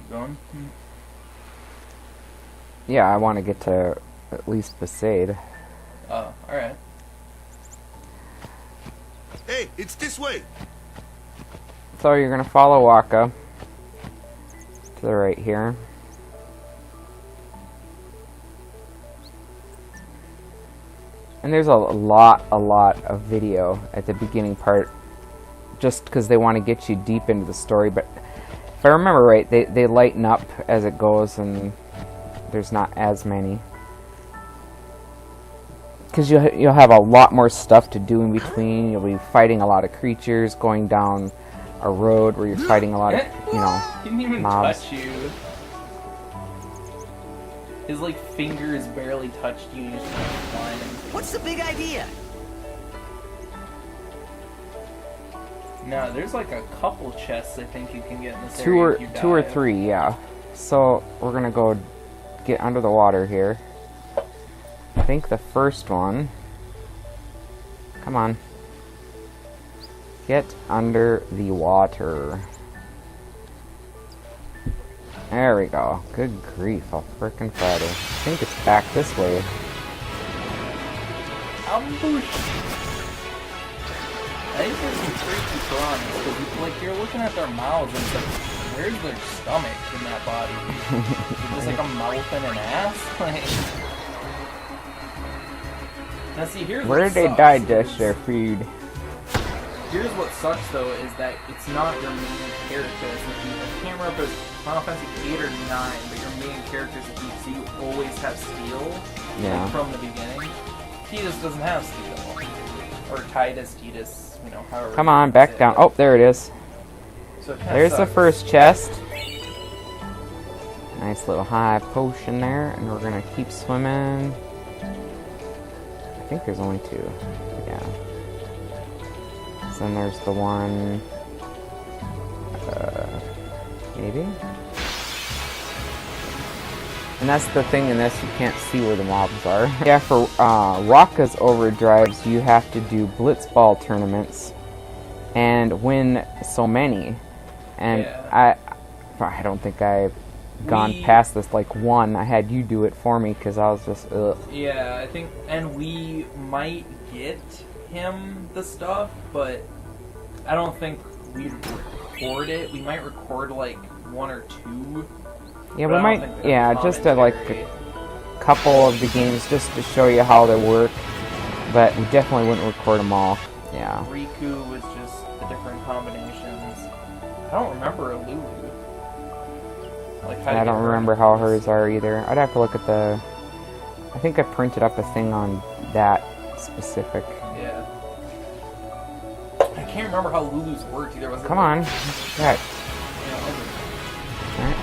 keep going. Yeah, I want to get to at least Besaid. Oh, alright. Hey, it's this way. So you're gonna follow Waka to the right here. And there's a lot of video at the beginning part, just because they want to get you deep into the story. But if I remember right, they lighten up as it goes, and there's not as many. Because you'll have a lot more stuff to do in between. You'll be fighting a lot of creatures, going down a road where you're fighting a lot of, He didn't even mobs. touch you. His, like, fingers barely touched you and you just went flying. What's the big idea? No, there's like a couple chests I think you can get in this Two area or if you two or dive. three, yeah. So we're gonna go get under the water here. I think the first one. Come on. Get under the water. There we go. Good grief, a frickin' Friday. I think it's back this way. Ambush! I think there's some freaky prawns, because like you're looking at their mouths and it's like, where's their stomach in that body? Is it just like a mouth and an ass? Like... Now see, here's Where what did they sucks digest is- their food? Here's what sucks though, is that it's not your main character. I can't remember if it's Final Fantasy 8 or 9, but your main characters in DC always have steel Yeah. like, from the beginning. Tidus doesn't have steel. Or Tidus, however. Come on, you back say down. it. Oh, there it is. So it kinda There's the sucks. first chest. Nice little high potion there, and we're gonna keep swimming. I think there's only two. Yeah. So then there's the one. Maybe? And that's the thing in this, you can't see where the mobs are. Yeah, for Waka's overdrives, you have to do blitzball tournaments and win so many. And Yeah. I don't think I've gone past this like one. I had you do it for me because I was just ugh. Yeah, I think, and we might get him the stuff, but I don't think we'd record it. We might record like one or two. Yeah, but we I might. don't think they're Yeah, just at like commentary. a couple of the games just to show you how they work. But we definitely wouldn't record them all. Yeah. Riku was just the different combinations. I don't remember a Lulu. Like, how to I get don't her remember in how place. hers are either. I'd have to look at the. I think I printed up a thing on that specific. Yeah. I can't remember how Lulu's worked either. Was it Come like- on. Right. Yeah, Alright.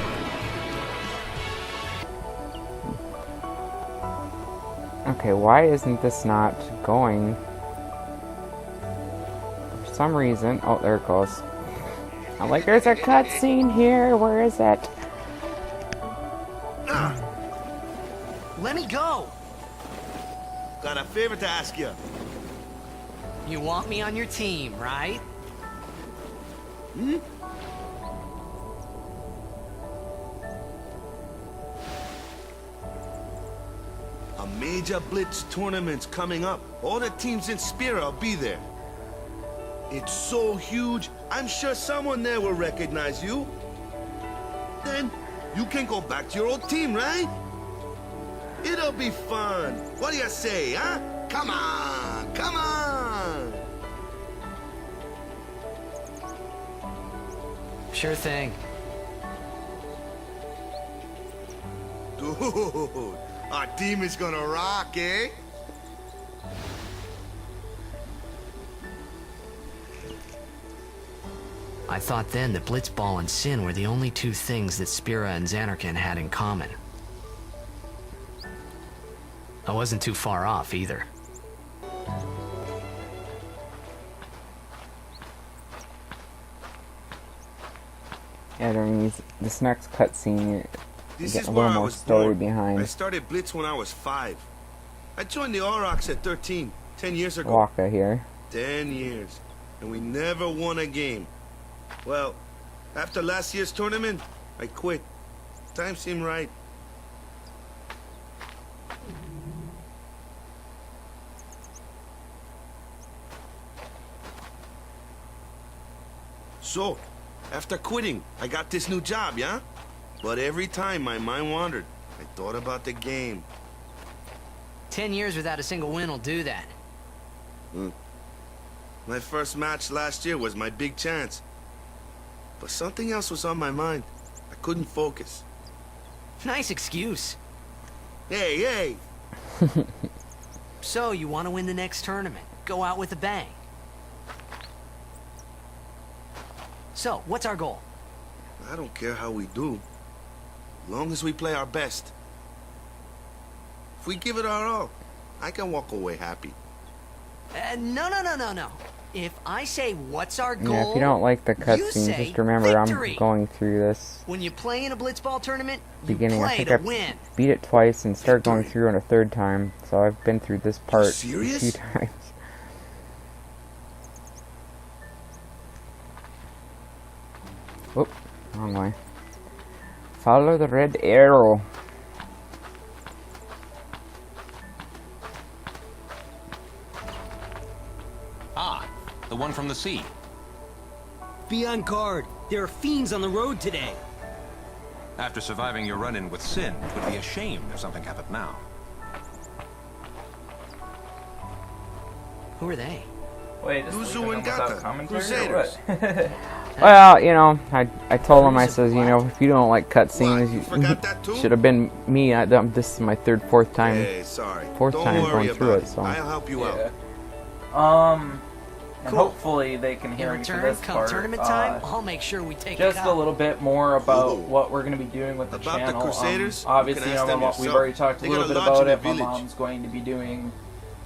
Okay, why isn't this not going? For some reason. Oh, there it goes. I'm like, there's a cutscene here. Where is it? Let me go. Got a favor to ask you. You want me on your team, right? Hmm? A major blitz tournament's coming up. All the teams in Spira will be there. It's so huge, I'm sure someone there will recognize you. Then you can go back to your old team, right? It'll be fun. What do you say, huh? Come on, come on! Sure thing. Dude, our team is gonna rock, eh? I thought then that Blitzball and Sin were the only two things that Spira and Xanarkand had in common. I wasn't too far off either. Yeah, during this next cutscene, you This get is a where little I more was story born. behind I started Blitz when I was 5. I joined the Aurochs at 13, 10 years ago. Waka here. 10 years. And we never won a game. Well, after last year's tournament, I quit. Time seemed right. So, after quitting, I got this new job, yeah? But every time my mind wandered, I thought about the game. 10 years without a single win will do that. My first match last year was my big chance. But something else was on my mind. I couldn't focus. Nice excuse. Hey! So, you want to win the next tournament. Go out with a bang. So, what's our goal? I don't care how we do. As long as we play our best. If we give it our all, I can walk away happy. No. If I say what's our goal, Yeah, if you don't like the you cutscene, say just remember victory. I'm going through this When you play in a blitzball tournament, beginning. you I play think to I win. beat it twice and started going through it a third time, so I've been through this part a serious? few times. Whoop, wrong way. Follow the red arrow. Ah, the one from the sea. Be on guard. There are fiends on the road today. After surviving your run-in with Sin, it would be a shame if something happened now. Who are they? Wait, just Yuzu leaving and them without Gata, commentary or Crusaders. what? Well, you know, I told him, I says, you know, if you don't like cutscenes, What, you forgot that too? should have been me. This is my fourth time. Hey, sorry. Fourth Don't time worry going through about it, so. I'll help you out. Yeah. And Cool. hopefully they can In hear me for return, this come part. tournament time, I'll make sure we take Just it a out. little bit more about Ooh. what we're going to be doing with the About the channel. Crusaders? You Obviously, can you ask know, them we've yourself. already talked They a little got a bit lodge about in the it. My village. mom's going to be doing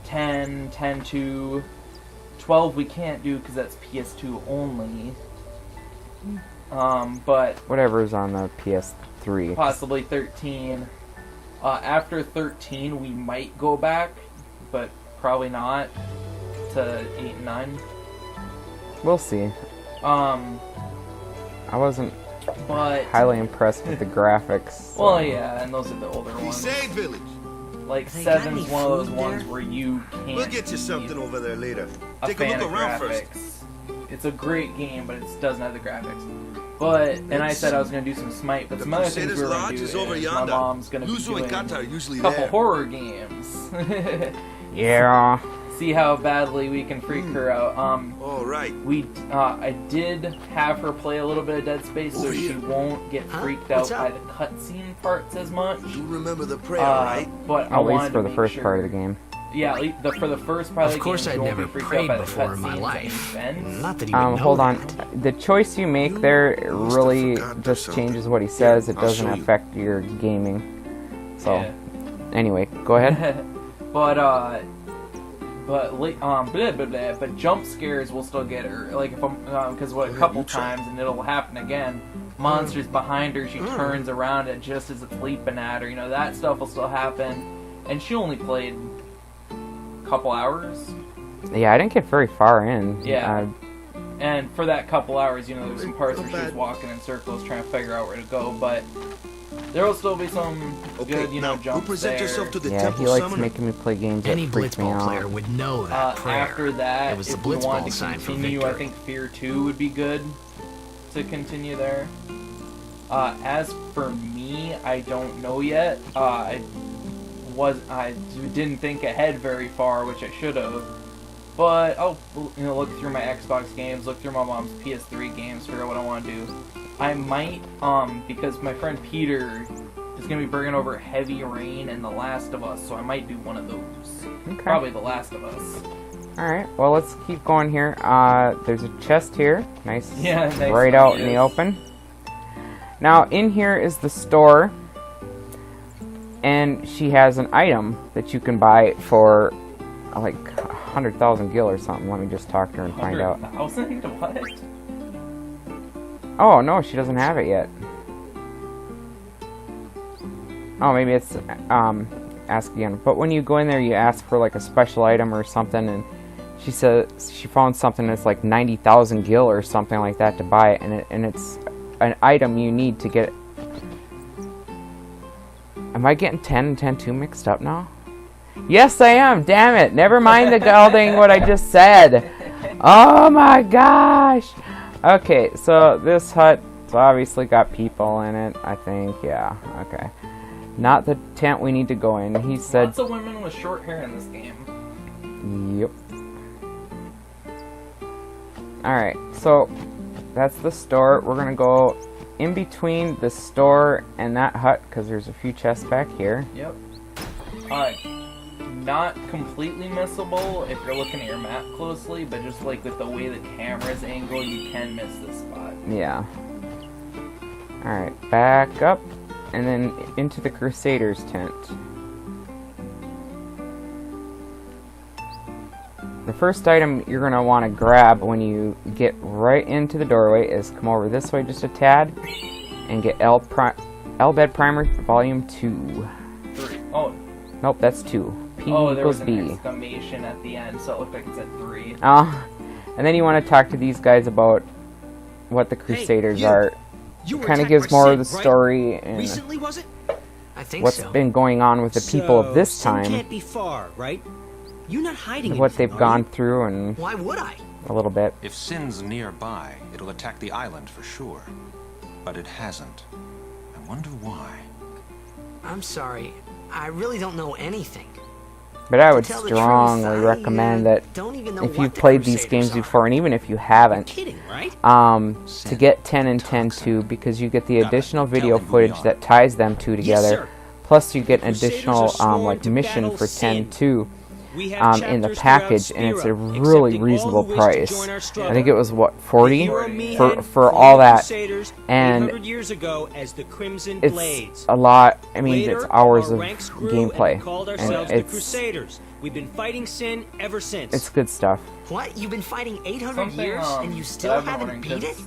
10, 10-2, 12 we can't do because that's PS2 only. But Whatever's on the PS3. possibly 13. After 13, we might go back, but probably not, to 8 and 9. We'll see. I wasn't But highly impressed with the graphics. well, yeah, and those are the older ones. Crusade Village. Like They got 7's any one of those food ones there? where you can't. We'll get you something be over there later. a Take a fan look of around graphics. first. It's a great game, but it doesn't have the graphics. But and I said I was gonna do some Smite, but The some other things Crusaders we were gonna Lodge do is over my yonder. mom's gonna be Yuzu doing and Gata are usually a couple there. horror games. Yeah. See how badly we can freak her out. All right. I did have her play a little bit of Dead Space, so Over she here. won't get Huh? freaked out What's by up? the cutscene parts as much. You remember the prayer, right? But I At least wanted for to the make first sure, part of the game. Yeah, for the first part of the Of course, game, I'd you won't never be freaked out prayed by the before in my cutscenes life. and events. Not that he would know Hold on. that. The choice you make there Must have really forgotten just something. changes what he says. It I'll doesn't show you. affect your gaming. So, Yeah. anyway, go ahead. But jump scares will still get her. Like if I'm, because a couple times and it'll happen again. Monsters behind her, she turns around and just as it's leaping at her, you know, that stuff will still happen. And she only played a couple hours. Yeah, I didn't get very far in. Yeah. And for that couple hours, you know, there's some parts where Not she was bad. walking in circles trying to figure out where to go, but there will still be some Okay, good, you know, now, jumps you present there. yourself to the yeah, temple he likes summoner. making me play games that Any freak me blitzball player out. would know that prayer. After that, it was the if you wanted blitzball to sign for continue, victory. I think Fear 2 would be good to continue there. As for me, I don't know yet. I didn't think ahead very far, which I should have. But I'll look through my Xbox games, look through my mom's PS3 games, figure out what I want to do. I might because my friend Peter is gonna be bringing over Heavy Rain and The Last of Us, so I might do one of those. Okay. Probably The Last of Us. Alright, well, let's keep going here. There's a chest here. Nice. Yeah, nice Right one, out in the yes. open. Now, in here is the store. And she has an item that you can buy for like 100,000 gil or something. Let me just talk to her and find out. 100,000? What? Oh, no, she doesn't have it yet. Oh, maybe it's ask again. But when you go in there, you ask for like a special item or something, and she says she found something that's like 90,000 gil or something like that to buy it, and it's an item you need to get Am I getting 10 and 10-2 mixed up now? Yes, I am. Damn it. Never mind the gelding what I just said. Oh my gosh. Okay, so this hut's obviously got people in it, I think. Yeah, okay. Not the tent we need to go in. He said... Lots of women with short hair in this game. Yep. Alright, so that's the store. We're going to go in between the store and that hut because there's a few chests back here. Yep. Not completely missable if you're looking at your map closely, but just like with the way the camera's angled, you can miss this spot. Yeah. Alright, back up and then into the Crusaders tent. The first item you're going to want to grab when you get right into the doorway is come over this way just a tad and get L-Bed Primer Volume 2. 3. Oh. Nope, that's 2. P there was equals B. an exclamation at the end, so it looked like it said 3. And then you want to talk to these guys about what the Crusaders are. You Kind of gives more of the story and recently, was it? I think what's so. been going on with the people of this Sin time. can't be far, right? You're not hiding What anything, they've are gone you? through and Why would I? a little bit. If Sin's nearby, it'll attack the island for sure. But it hasn't. I wonder why. I'm sorry. I really don't know anything. But I would To tell the truth, strongly I, recommend that don't even know if what you've the played these Crusaders games are. before, and even if you haven't, Kidding, right? to get 10 and 10-2 because you get the Got it. additional Tell video them who we footage are. that ties them two together. sir. Plus you get an Crusaders additional are sworn like to mission battle for sin. 10-2 We have in the chapters package, throughout and it's a Spira, really accepting all reasonable who wish to price. join our I struggle. think it was what, 40 Hero Myhie for fought all the that, Crusaders and 800 years ago as the Crimson it's Blades. a lot. I mean, Later, it's hours our of ranks grew gameplay, and we called and ourselves the it's Crusaders. We've been fighting sin ever since. it's good stuff. What? You've been fighting 800 Something, years and you that still I've been haven't wondering, beat it? 'cause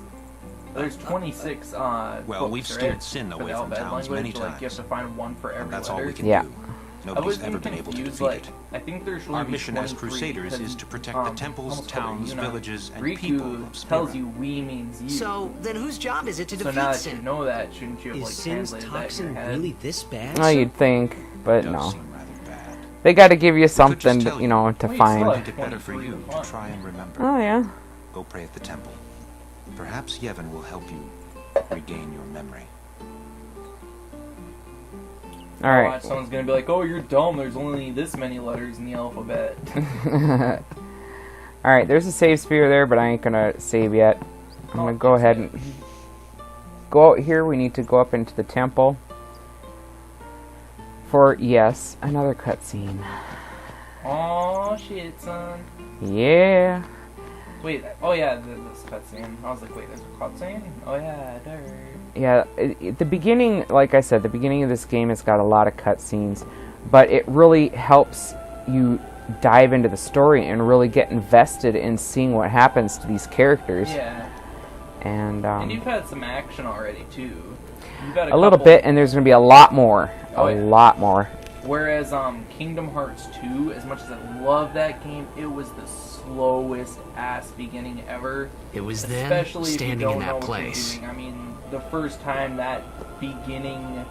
There's 26 Well, books, we've steered right? Sin For away the from L-Bed towns language, many like, you have times. to find one for every And that's all letter. we can Yeah. do. I Nobody's was ever been able to confused, defeat like, it. I think there's Our really mission as 23, Crusaders because, is to protect the temples, almost called towns, Yuna. villages, and Riku people of tells Spira. you we means you. So, then whose job is it to So defeat now that you Sin? know that, shouldn't you have Is like Sin's translated that in toxin your head? really this bad? Oh, you'd think, but Does no. seem rather bad. They got to give you something, tell you know, to Well, you find. still Find it better for you to try and remember. Oh yeah. Go pray at the temple. Perhaps Yevon will help you regain your memory. All right. Someone's gonna be like, "Oh, you're dumb. There's only this many letters in the alphabet." All right. There's a save sphere there, but I ain't gonna save yet. I'm gonna go ahead and go out here. We need to go up into the temple for yes, another cutscene. Oh shit, son. Yeah. Wait. Oh yeah, this cutscene. I was like, wait, there's a cutscene? Oh yeah, there. Yeah, the beginning, like I said, the beginning of this game has got a lot of cutscenes, but it really helps you dive into the story and really get invested in seeing what happens to these characters. Yeah. And you've had some action already too. You've had a little couple- bit, and there's going to be a lot more. Oh, a yeah. lot more. Whereas Kingdom Hearts 2, as much as I love that game, it was the slowest ass beginning ever. It was them Especially if you standing don't in know that what place. you're doing. I mean, the first time that beginning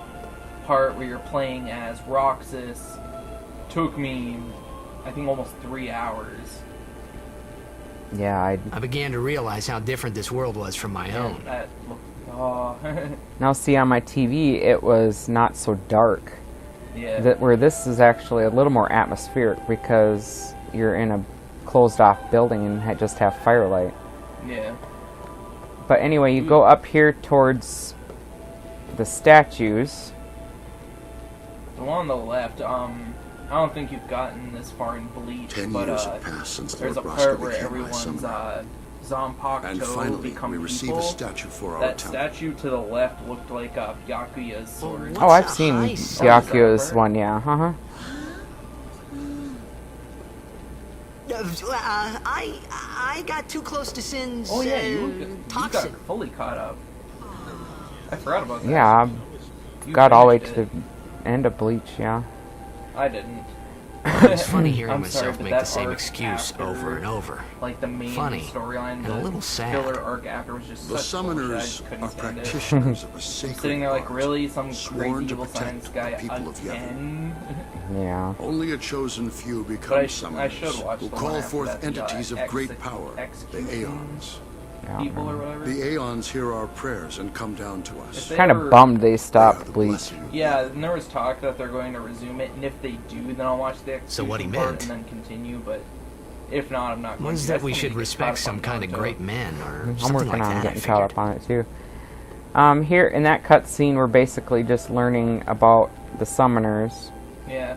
part where you're playing as Roxas took me, I think, almost 3 hours. Yeah, I began to realize how different this world was from my own. And that looked, oh, now see on my TV it was not so dark. yeah. Where this is actually a little more atmospheric because you're in a closed off building and just have firelight. Yeah. But anyway, you go up here towards the statues. The one on the left, I don't think you've gotten this far in Bleach, 10 but years have passed since there's a Lord part Roscoe where became my everyone's summoner. And Zanpakuto finally, become we receive people. a statue for our That temple. statue to the left looked like Byakuya's sword. What's Oh, I've a seen heist? Byakuya's one, yeah. I got too close to Sin's Oh yeah, you got toxin. fully caught up. I forgot about that. Yeah, You got all the way to finished the end of Bleach, yeah. it. I didn't. It's funny hearing I'm myself sorry, but make that the same arc excuse after, over and over. Like the main Funny, storyline, and a little sad. filler arc after was just The such bullshit, I summoners just couldn't are stand it. practitioners of a sacred Sitting there like, art, really? Some sworn crazy to evil protect science guy the people of Yevon. again? Yeah. Only a chosen few But become I summoners, should watch who the one call after forth that, the, entities of great power, the execution Aeons. Yeah. people or whatever. The Aeons hear our prayers and come down to If us. they Kind ever- of bummed they They are stopped the Bleach. blessing of Yeah, and there was talk that they're going to resume it, and if they do, then I'll watch the execution So what he part meant and then continue, but if not, I'm not going Was to. that I we still should need to get respect caught some up on kind of Naruto. great men, or I'm something working like on that, I getting caught figured. up on it too. Here in that cutscene, we're basically just learning about the summoners. Yeah.